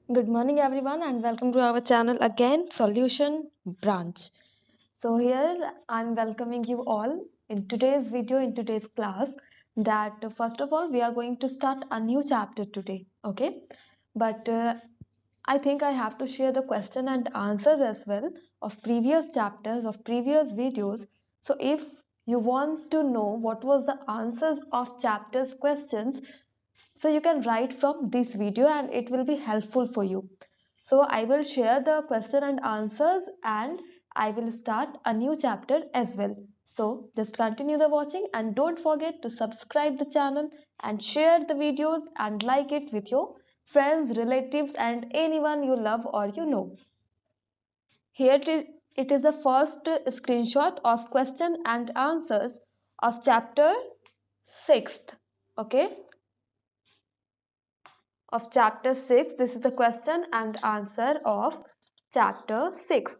Good morning everyone and welcome to our channel again, Solution Branch. So here I'm welcoming you all in today's video, in today's class, that first of all we are going to start a new chapter today, okay? But I think I have to share the question and answers as well of previous chapters, of previous videos. So if you want to know what was the answers of chapters questions, so you can write from this video and it will be helpful for you. So I will share the question and answers and I will start a new chapter as well. So just continue the watching and don't forget to subscribe the channel and share the videos and like it with your friends, relatives and anyone you love or you know. Here it is the first screenshot of question and answers of chapter 6th. Okay, of chapter 6. This is the question and answer of chapter 6.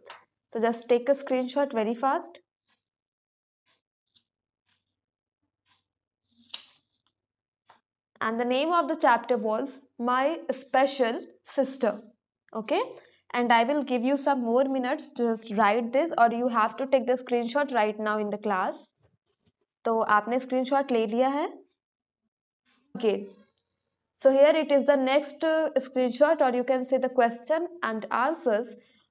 So just take a screenshot very fast. And the name of the chapter was My Special Sister. Okay. And I will give you some more minutes to just write this, or you have to take the screenshot right now in the class. तो आपने screenshot ले लिया है? Okay. So here it is the next screenshot, or you can say the question and answers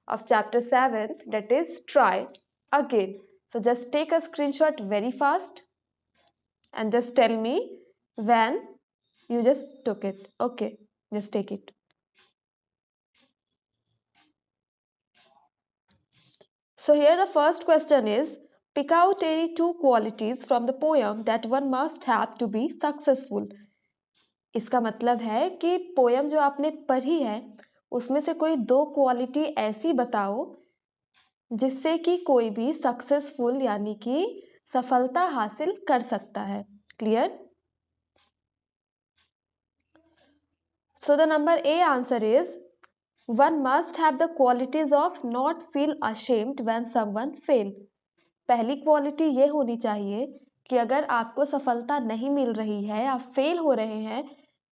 of chapter 7, that is try again. So just take a screenshot very fast and just tell me when you just took it. Okay, just take it. So here the first question is, pick out any two qualities from the poem that one must have to be successful. इसका मतलब है कि poem जो आपने पढ़ी है उसमें से कोई दो क्वालिटी ऐसी बताओ जिससे कि कोई भी सक्सेसफुल यानी कि सफलता हासिल कर सकता है. Clear? So the number A answer is, one must have the qualities of not feel ashamed when someone fail. पहली क्वालिटी ये होनी चाहिए कि अगर आपको सफलता नहीं मिल रही है, आप फेल हो रहे हैं,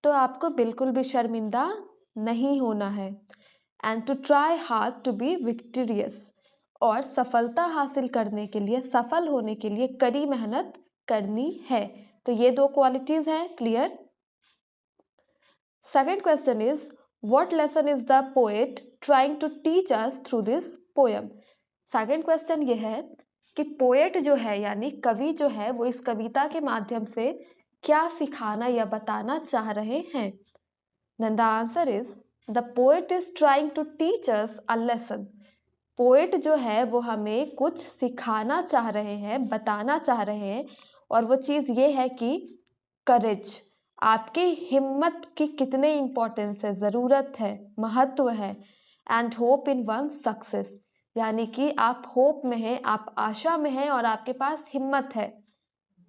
तो आपको बिल्कुल भी शर्मिंदा नहीं होना है. And to try hard to be victorious, और सफलता हासिल करने के लिए, सफल होने के लिए कड़ी मेहनत करनी है. तो ये दो क्वालिटीज हैं. Clear? Second question is, what lesson is the poet trying to teach us through this poem. Second question ये है कि पोएट जो है यानी कवि जो है वो इस कविता के माध्यम से क्या सिखाना या बताना चाह रहे हैं. Then the answer is, the poet is trying to teach us a lesson. Poet जो है वो हमें कुछ सिखाना चाह रहे हैं, बताना चाह रहे हैं, और वो चीज़ ये है कि करेज, आपकी हिम्मत की कितने इम्पोर्टेंस है, ज़रूरत है, महत्व है. And hope in one success, यानी कि आप होप में हैं, आप आशा में हैं और आपके पास हिम्मत है,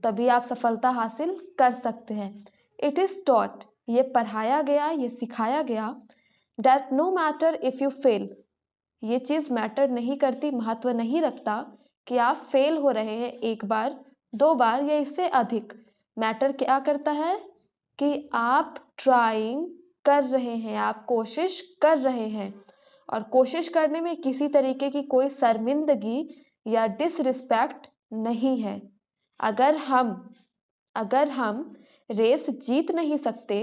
तभी आप सफलता हासिल कर सकते हैं. इट इज़ टॉट, ये पढ़ाया गया, ये सिखाया गया, that no matter if you fail, ये चीज़ मैटर नहीं करती, महत्व नहीं रखता कि आप फेल हो रहे हैं एक बार, दो बार या इससे अधिक. मैटर क्या करता है कि आप ट्राइंग कर रहे हैं, आप कोशिश कर रहे हैं, और कोशिश करने में किसी तरीके की कोई शर्मिंदगी या डिसरिस्पेक्ट नहीं है. अगर हम रेस जीत नहीं सकते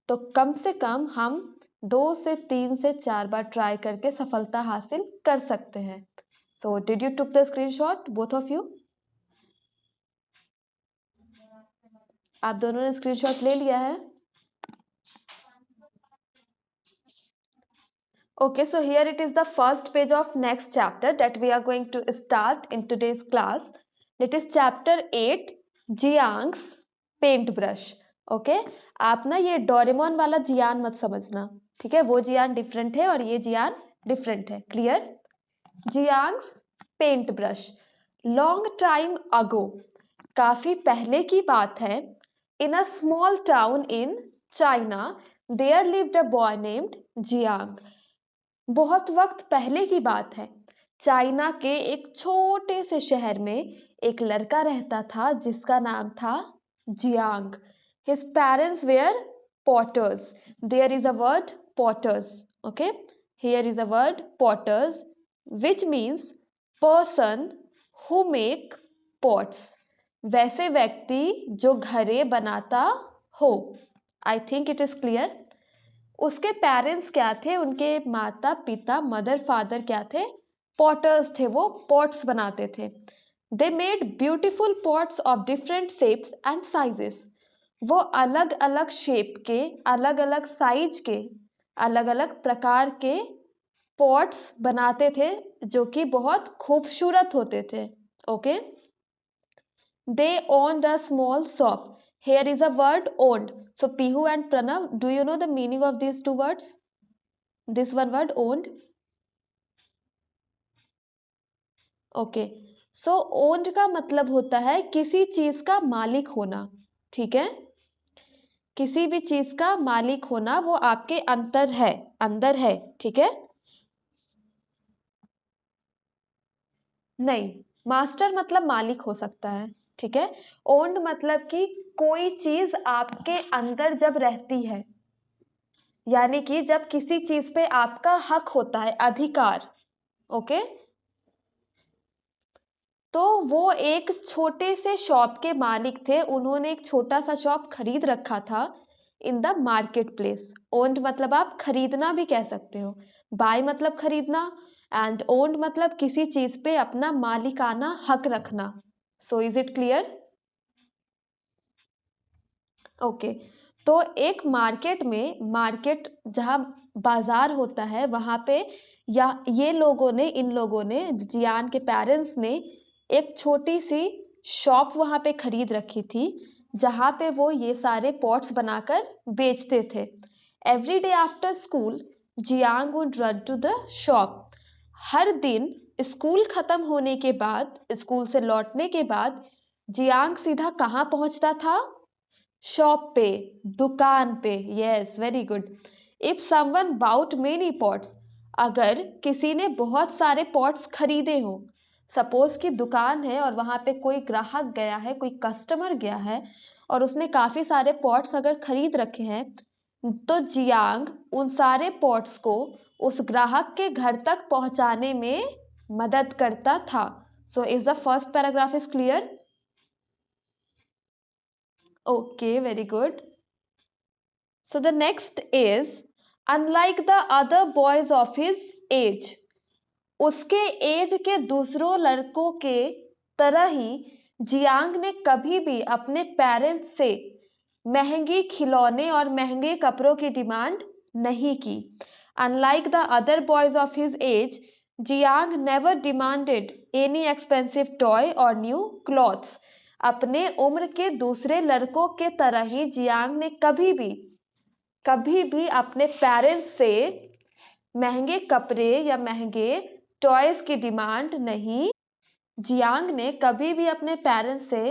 तो कम से कम हम 2 से 3 से 4 बार ट्राई करके सफलता हासिल कर सकते हैं. So did you took the screenshot both of you? आप दोनों ने स्क्रीनशॉट ले लिया है? Okay, so here it is the first page of next chapter that we are going to start in today's class. It is chapter 8, Jiang's paintbrush. Okay, आप ना ये Doraemon वाला जियान मत समझना, ठीक है? वो जियान डिफरेंट है और ये जियान डिफरेंट है. Clear? Jiang's paint brush. Long time ago, काफी पहले की बात है. In a small town in China there lived a boy named Jiang. बहुत वक्त पहले की बात है, चाइना के एक छोटे से शहर में एक लड़का रहता था जिसका नाम था Jiang. His parents were potters. There is a word potters. Okay, here is a word potters, which means person who make pots. वैसे व्यक्ति जो घड़े बनाता हो. I think it is clear. उसके पेरेंट्स क्या थे, उनके माता पिता मदर फादर क्या थे, पॉटर्स थे. वो पॉट्स बनाते थे. They made beautiful pots of different shapes and sizes. वो अलग अलग शेप के, अलग अलग साइज के, अलग अलग प्रकार के पॉट्स बनाते थे जो कि बहुत खूबसूरत होते थे. Okay. They owned a small shop. Here is a word owned. So Pihu and Pranav, do you know the meaning of these two words? This one word owned. Okay. So owned का मतलब होता है किसी चीज का मालिक होना. ठीक है. किसी भी चीज का मालिक होना, वो आपके अंदर है. ठीक है. नहीं, मास्टर मतलब मालिक हो सकता है. ठीक है. ओन्ड मतलब कि कोई चीज आपके अंदर जब रहती है, यानी कि जब किसी चीज पे आपका हक होता है, अधिकार. ओके. तो वो एक छोटे से शॉप के मालिक थे. उन्होंने एक छोटा सा शॉप खरीद रखा था in the market place. Owned मतलब आप खरीदना भी कह सकते हो. बाय मतलब खरीदना, एंड ओन्ड मतलब किसी चीज पे अपना मालिकाना हक रखना. So is it clear? Okay. तो एक मार्केट जहाँ बाजार होता है, वहां पे या इन लोगों ने, जियान के पेरेंट्स ने एक छोटी सी शॉप वहां पे खरीद रखी थी, जहां पे वो ये सारे पॉट्स बनाकर बेचते थे. Every day after school Jiang would run to the shop. हर दिन स्कूल खत्म होने के बाद, स्कूल से लौटने के बाद जियांग सीधा कहाँ पहुंचता था? शॉप पे, दुकान पे. Yes, very good. If someone bought many pots, अगर किसी ने बहुत सारे पॉट्स खरीदे हो, सपोज कि दुकान है और वहां पे कोई ग्राहक गया है, कोई कस्टमर गया है और उसने काफी सारे पॉट्स अगर खरीद रखे हैं, तो जियांग उन सारे पॉट्स को उस ग्राहक के घर तक पहुंचाने में मदद करता था. So is the first paragraph is clear? Okay, very good. So the next is, unlike the other boys of his age, उसके एज के दूसरों लड़कों के तरह ही जियांग ने कभी भी अपने पेरेंट्स से महंगी खिलौने और महंगे कपड़ों की डिमांड नहीं की. Unlike the other boys of his age, Jiang never demanded any expensive toy or new clothes. अपने उम्र के दूसरे लड़कों के तरह ही जियांग ने कभी भी अपने पेरेंट्स से महंगे कपड़े या महंगे टॉयज की डिमांड नहीं. जियांग ने कभी भी अपने पेरेंट्स से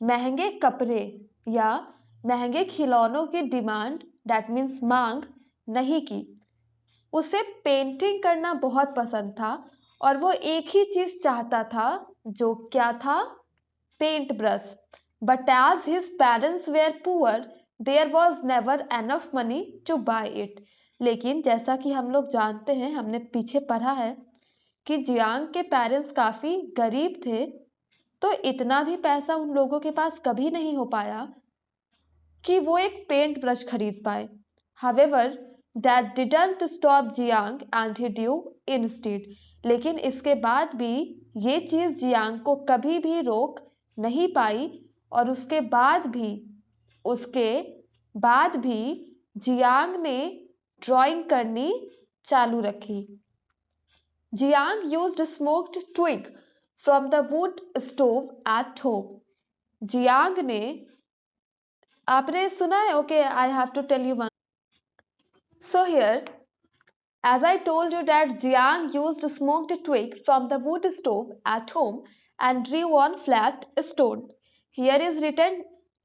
महंगे कपड़े या महंगे खिलौनों की डिमांड, दैट मीन्स मांग, नहीं की. उसे पेंटिंग करना बहुत पसंद था और वो एक ही चीज चाहता था, जो क्या था? Paint brush. But as his parents were poor, there was never enough money to buy it. लेकिन जैसा कि हम लोग जानते हैं, हमने पीछे पढ़ा है कि जियांग के पेरेंट्स काफी गरीब थे, तो इतना भी पैसा उन लोगों के पास कभी नहीं हो पाया कि वो एक पेंट ब्रश खरीद पाए. However, that didn't stop Jiang and he drew instead. लेकिन इसके बाद भी ये चीज जियांग को कभी भी रोक नहीं पाई, और उसके बाद भी जियांग ने ड्राइंग करनी चालू रखी. Jiang used smoked twig from the wood stove at home. Jiang ने, आपने सुना है? Okay, I have to tell you one. So here, as I told you that Jiang used smoked twig from the wood stove at home and drew on flat stone. Here is written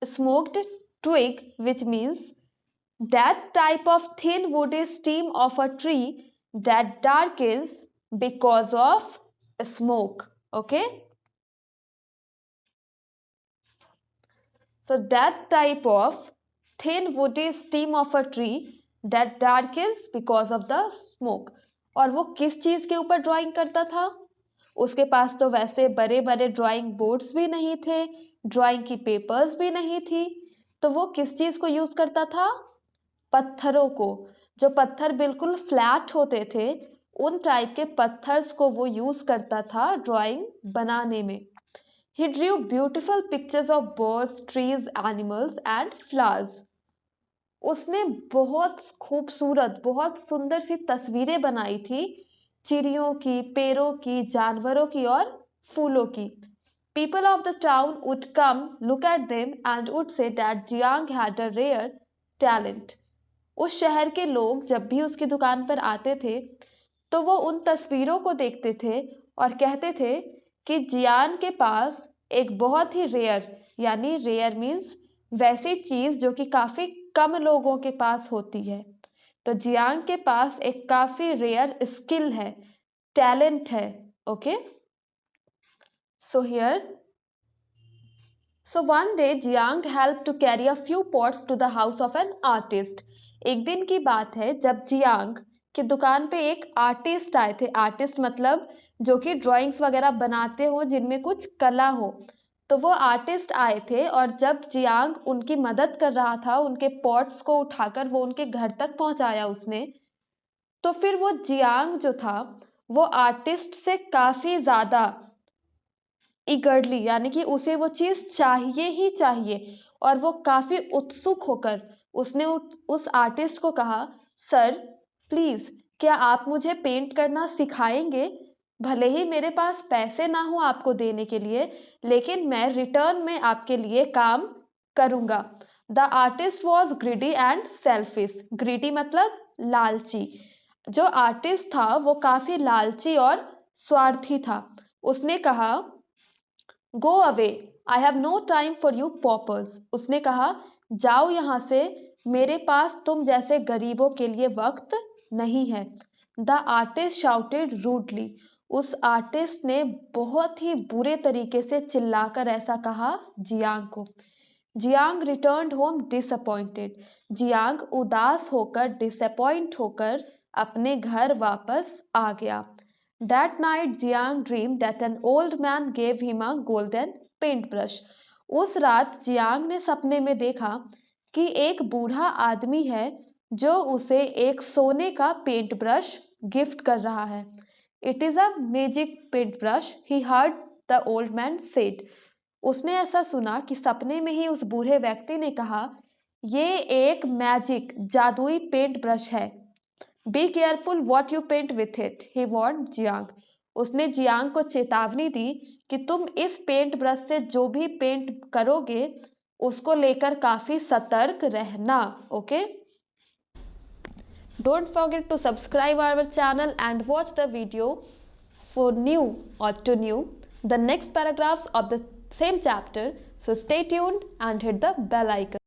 smoked twig, which means that type of thin woody stem of a tree that darkens because of smoke. Okay. So that type of thin woody stem of a tree that darkens because of the smoke। और वो किस चीज के ऊपर drawing करता था? उसके पास तो वैसे बड़े बड़े ड्राइंग बोर्ड्स भी नहीं थे, ड्राइंग की पेपर्स भी नहीं थी, तो वो किस चीज को यूज करता था? पत्थरों को। जो पत्थर बिल्कुल फ्लैट होते थे, उन टाइप के पत्थर्स को वो यूज करता था ड्राइंग बनाने में। He drew beautiful pictures of birds, trees, animals and flowers। उसने बहुत खूबसूरत, बहुत सुंदर सी तस्वीरें बनाई थी चिड़ियों की, पेड़ों की, जानवरों की और फूलों की। People of the town would come, look at them and would say that Jiang had a rare talent। उस शहर के लोग जब भी उसकी दुकान पर आते थे, तो वो उन तस्वीरों को देखते थे और कहते थे कि जियान के पास एक बहुत ही रेयर, यानी रेयर मीन्स वैसी चीज जो कि काफी कम लोगों के पास होती है। तो जियांग के पास एक काफी रेयर स्किल है, टैलेंट है। Okay, so here, so one day Jiang helped to carry a few pots to the house of an artist। एक दिन की बात है जब जियांग की दुकान पे एक आर्टिस्ट आए थे। आर्टिस्ट मतलब जो कि ड्राइंग्स वगैरह बनाते हो, जिनमें कुछ कला हो। तो वो आर्टिस्ट आए थे और जब जियांग उनकी मदद कर रहा था, उनके पॉट्स को उठाकर वो उनके घर तक पहुंचाया उसने, तो फिर वो जियांग जो था वो आर्टिस्ट से काफी ज्यादा ईगरली, यानी कि उसे वो चीज चाहिए ही चाहिए, और वो काफी उत्सुक होकर उसने उस आर्टिस्ट को कहा, सर प्लीज क्या आप मुझे पेंट करना सिखाएंगे? भले ही मेरे पास पैसे ना हो आपको देने के लिए, लेकिन मैं रिटर्न में आपके लिए काम करूंगा। The artist was greedy and selfish. Greedy मतलब लालची। जो आर्टिस्ट था वो काफी लालची और स्वार्थी था। उसने कहा, go away, I have no time for you paupers. उसने कहा, जाओ यहाँ से, मेरे पास तुम जैसे गरीबों के लिए वक्त नहीं है। The artist shouted rudely. उस आर्टिस्ट ने बहुत ही बुरे तरीके से चिल्लाकर ऐसा कहा जियांग को। Jiang returned home disappointed. Jiang उदास होकर, डिसअपॉइंट होकर अपने घर वापस आ गया। That night Jiang dreamed that an old man gave him a golden paintbrush। उस रात जियांग ने सपने में देखा कि एक बूढ़ा आदमी है जो उसे एक सोने का पेंट ब्रश गिफ्ट कर रहा है। It is a magic paint brush, he heard the old man said. उसने ऐसा सुना कि सपने में ही उस बूढ़े व्यक्ति ने कहा, ये एक मैजिक जादुई पेंट ब्रश है। Be careful what you paint with it, he warned Jiang. उसने जियांग को चेतावनी दी कि तुम इस पेंट ब्रश से जो भी पेंट करोगे उसको लेकर काफी सतर्क रहना। Okay, don't forget to subscribe our channel and watch the video for new or to new the next paragraphs of the same chapter, so stay tuned and hit the bell icon।